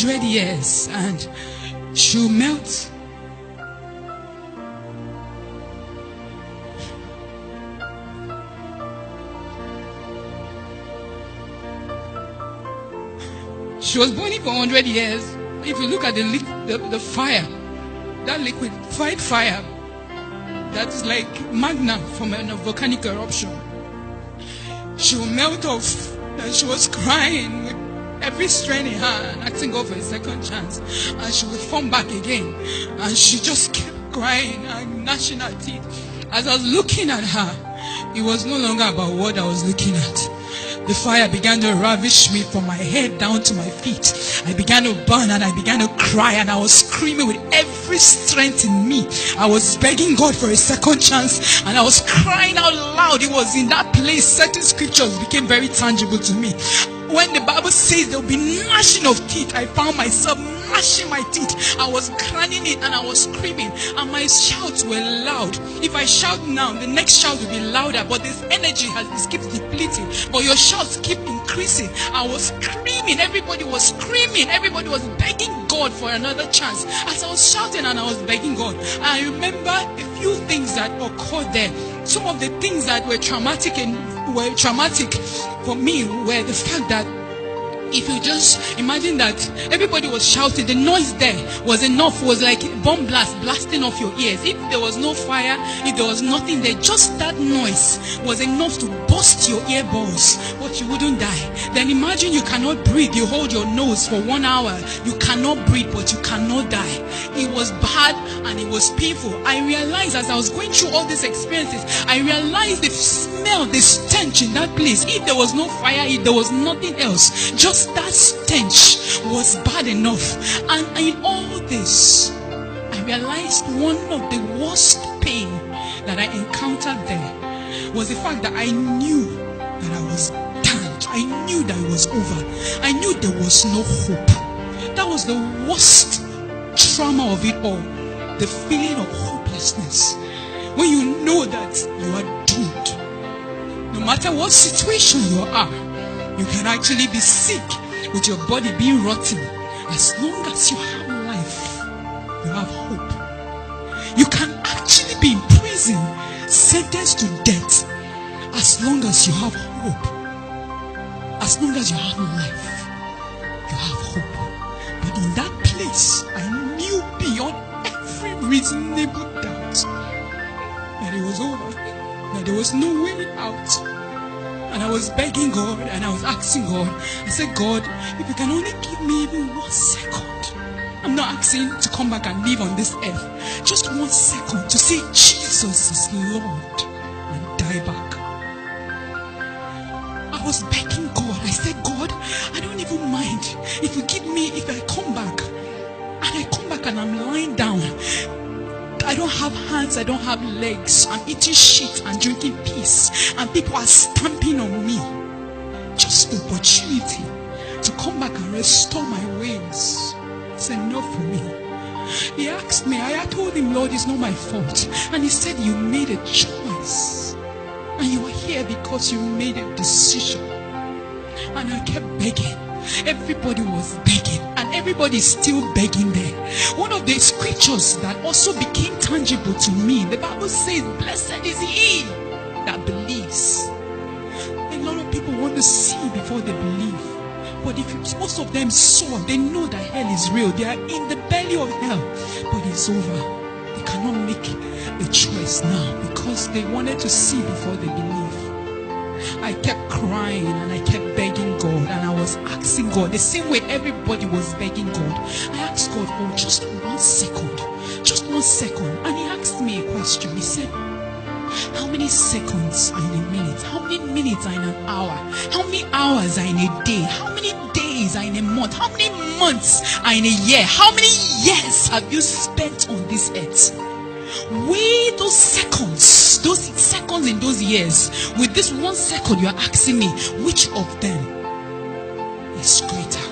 100 years and she'll melt. She was burning for 100 years. If you look at the fire, that liquefied fire, that is like magna from a volcanic eruption. She will melt off, and she was crying with every strain in her and asking God for a second chance. And she would form back again, and she just kept crying and gnashing her teeth. As I was looking at her, it was no longer about what I was looking at. The fire began to ravish me from my head down to my feet. I began to burn and I began to cry, and I was screaming with every strength in me. I was begging God for a second chance, and I was crying out loud. It was in that place certain scriptures became very tangible to me. When the Bible says there will be gnashing of teeth, I found myself gnashing my teeth. I was grinding it and I was screaming, and my shouts were loud. If I shout now, the next shout will be louder, but this energy it keeps depleting, but your shouts keep increasing. I was screaming, everybody was screaming, everybody was begging God for another chance. As I was shouting and I was begging God, I remember a few things that occurred there. Some of the things that were traumatic for me were the fact that if you just imagine that everybody was shouting, the noise there was enough, was like bomb blast blasting off your ears. If there was no fire, if there was nothing there, just that noise was enough to burst your earballs, but you wouldn't die. Then imagine you cannot breathe, you hold your nose for 1 hour, you cannot breathe, but you cannot die. It was bad and it was painful. I realized as I was going through all these experiences, I realized the smell, the stench in that place. If there was no fire, if there was nothing else, just that stench was bad enough. And in all this, I realized one of the worst pain that I encountered there was the fact that I knew that I was damned. I knew that it was over. I knew there was no hope. That was the worst trauma of it all. The feeling of hopelessness. When you know that you are doomed. No matter what situation you are, you can actually be sick with your body being rotten. As long as you have life, you have hope. You can actually be in prison, sentenced to death. As long as you have hope. As long as you have life, you have hope. But in that place, I knew beyond every reasonable doubt that it was over. That there was no way out. And I was begging God and I was asking God. I said, God, if you can only give me even 1 second. I'm not asking to come back and live on this earth. Just 1 second to say Jesus is Lord and die back. I was begging God. I said, God, I don't even mind if you give me, if I come back. And I come back and I'm lying down. I don't have hands, I don't have legs. I'm eating shit and drinking piss, and people are stamping on me. Just the opportunity to come back and restore my ways. It's enough for me. He asked me, I told him, Lord, it's not my fault. And he said, you made a choice. And you are here because you made a decision. And I kept begging. Everybody was begging, and everybody is still begging there. One of the scriptures that also became tangible to me, the Bible says, blessed is he that believes. A lot of people want to see before they believe. But if most of them saw, they know that hell is real. They are in the belly of hell, but it's over. They cannot make a choice now because they wanted to see before they believe. I kept crying and I kept begging God, and I was asking God the same way everybody was begging God. I asked God for just 1 second, just 1 second, and he asked me a question. He said, how many seconds are in a minute? How many minutes are in an hour? How many hours are in a day? How many days are in a month? How many months are in a year? How many years have you spent on this earth? Weigh those seconds in those years. With this 1 second, you are asking me, which of them is greater?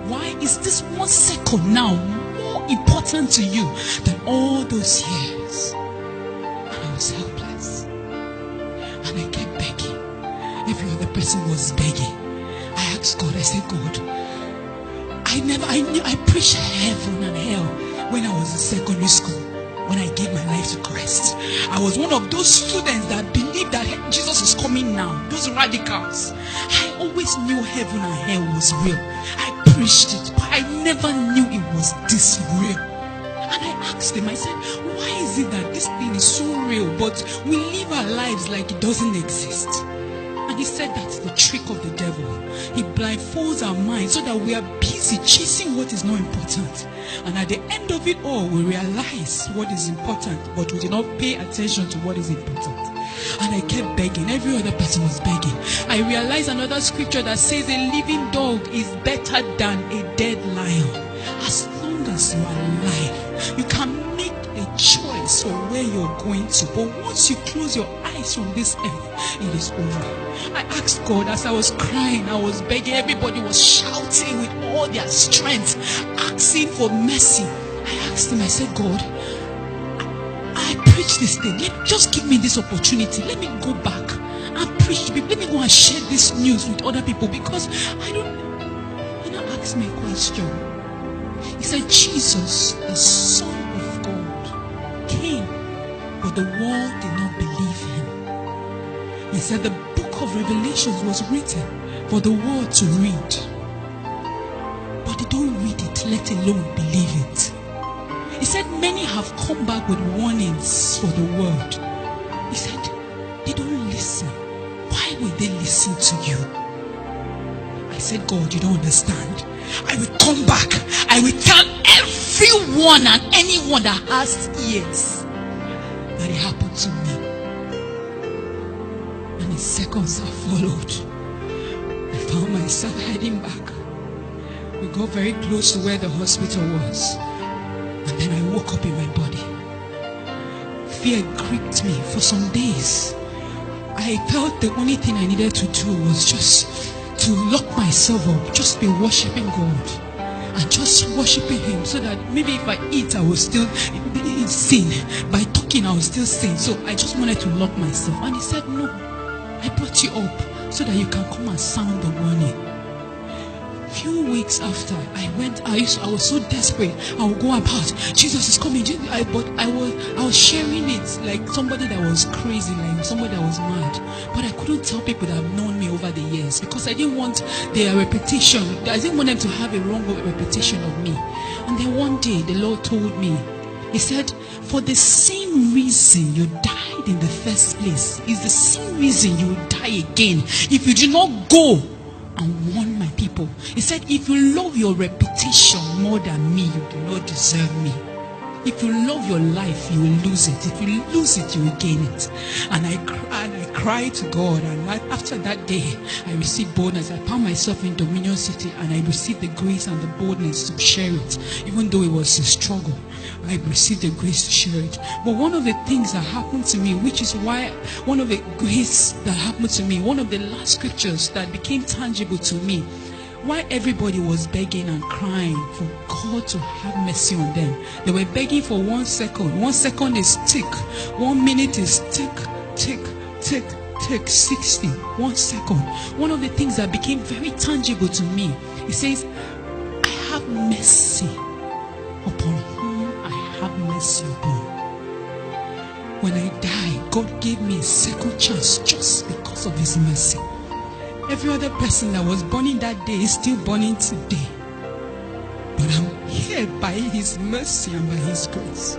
Why is this 1 second now more important to you than all those years? And I was helpless. And I kept begging. Every other person was begging. I asked God, I said, God, I preached heaven and hell when I was in secondary school. When I gave my life to Christ, I was one of those students that believed that Jesus is coming now. Those radicals. I always knew heaven and hell was real. I preached it, but I never knew it was this real. And I asked him, I said, why is it that this thing is so real, but we live our lives like it doesn't exist? And he said that's the trick of the devil. He blindfolds our minds so that we are busy chasing what is not important. And at the end of it all, we realize what is important, but we do not pay attention to what is important. And I kept begging. Every other person was begging. I realized another scripture that says a living dog is better than a dead lion. As long as you are alive, you can make a choice for where you're going to. But once you close your eyes from this earth, it is over. I asked God as I was crying, I was begging. Everybody was shouting with all their strength, asking for mercy. I asked him, I said, God, I preach this thing. Just give me this opportunity. Let me go back and preach to people. Let me go and share this news with other people, because I don't. And I asked me a question. He said, Jesus, the Son of God, came, but the world did not believe him. He said the book of Revelations was written for the world to read, but they don't read it, let alone believe it. He said many have come back with warnings for the world. He said they don't listen. Why will they listen to you? I said, God, you don't understand. I will come back. I will tell everyone and anyone that has ears that it happened to me. And in seconds that followed, I found myself heading back. We got very close to where the hospital was, and then I woke up in my body. Fear gripped me for some days. I felt the only thing I needed to do was just to lock myself up, just be worshiping God and just worshiping him, so that maybe if I eat I will still sin, by talking I will still sin. So I just wanted to lock myself. And he said, no, I brought you up so that you can come and sound the warning. Few weeks after I was so desperate. I would go about, Jesus is coming. But I was sharing it like somebody that was crazy, like somebody that was mad. But I couldn't tell people that have known me over the years, because I didn't want their reputation. I didn't want them to have a wrong reputation of me. And then one day the Lord told me, he said, for the same reason you died in the first place is the same reason you will die again if you do not go and warn my people. He said, if you love your reputation more than me, you do not deserve me. If you love your life, you will lose it. If you lose it, you will gain it. And I cried to God, and after that day, I received boldness. I found myself in Dominion City, and I received the grace and the boldness to share it. Even though it was a struggle, I received the grace to share it. But one of the things that happened to me, which is why one of the grace that happened to me, one of the last scriptures that became tangible to me, why everybody was begging and crying for God to have mercy on them. They were begging for 1 second. 1 second is tick. 1 minute is tick, tick, tick, tick, 60. 1 second. One of the things that became very tangible to me, it says, I have mercy upon whom I have mercy upon. When I die, God gave me a second chance just because of his mercy. Every other person that was burning that day is still burning today. But I'm here by his mercy and by his grace.